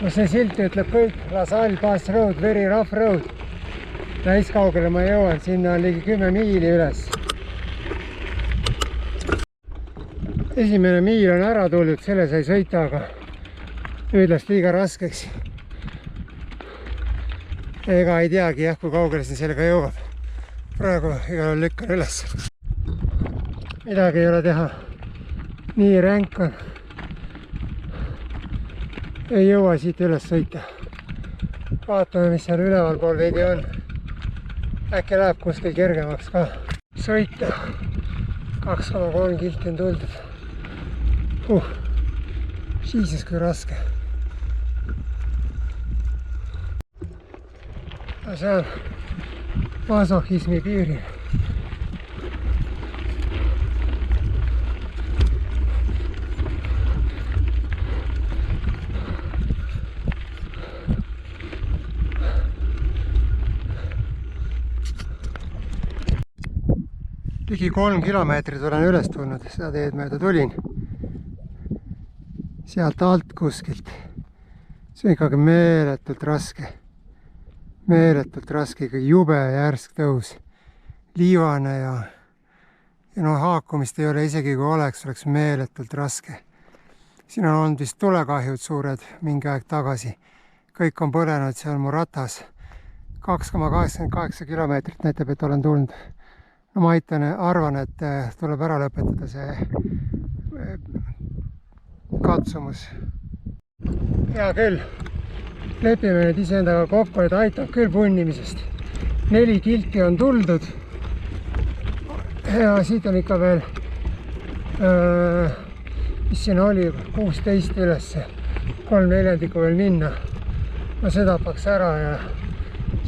no see silt ütleb kõik, LaSalle Pass Road, very rough road. Täis kaugele ma jõuan, sinna on ligi 10 miili üles. Esimene miil on ära tulnud, selle sai sõita, aga nüüd läks liiga raskeks. Ega ei teagi jah, kui kaugele siin sellega jõuab. Praegu igal juhul lükkan üles. Midagi ei ole teha. Nii ränk on. Ei jõua siit üles sõita. Vaatame, mis seal üleval pool veidi on. Äkki läheb kuskil kergemaks ka sõita. 2,3 kilti on tuldud. Jesus, kui raske. See on masohhismi piiril. Ligi 3 kilomeetrit olen üles tulnud, seda teed mööda tulin. Sealt alt kuskilt. See on ikkagi meeletult raske. Meeletult raske, ikkagi jube järsk tõus. Liivane ja haakumist ei ole, isegi kui oleks meeletult raske. Siin on olnud vist tulekahjud suured mingi aeg tagasi. Kõik on põlenud, see on mu ratas. 2,88 kilomeetrit näitab, et olen tulnud. No ma arvan, et tuleb ära lõpetada see katsumus. Hea küll. Lepime nüüd iseendaga kokku, et aitab küll punnimisest. 4 kilti on tuldud. Ja siit on ikka veel, mis siin oli, 16 ülesse. 3/4 veel minna. No seda paks ära ja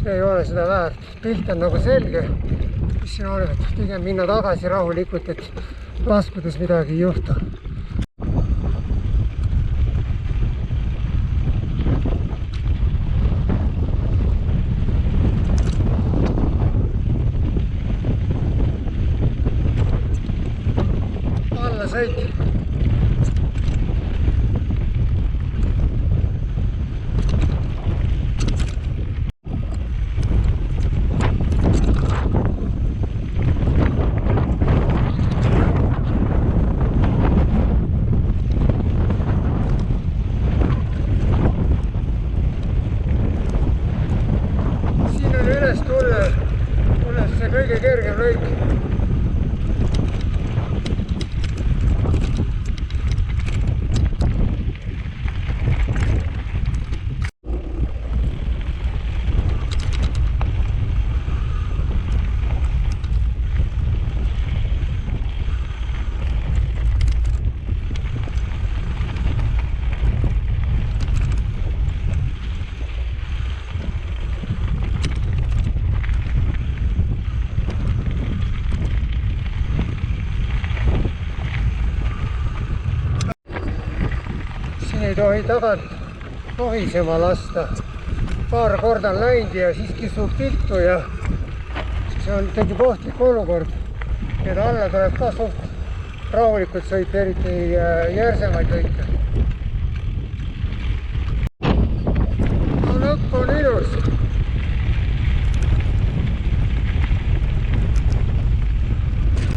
see ei ole seda väärt. Pilt on nagu selge. Mis siin on, et pigem minna tagasi rahulikult, et laskudes midagi ei juhtu. Alla sõit. Tulles see kõige kergem lõik. Ei tohi tagant tohisema lasta. Paar korda on läinud ja siis kisub viltu ja siis on tegi ohtlik olukord. Ja alla tuleb ka suht rahulikult sõita, eriti järsemaid lõike. No lõpp on ilus.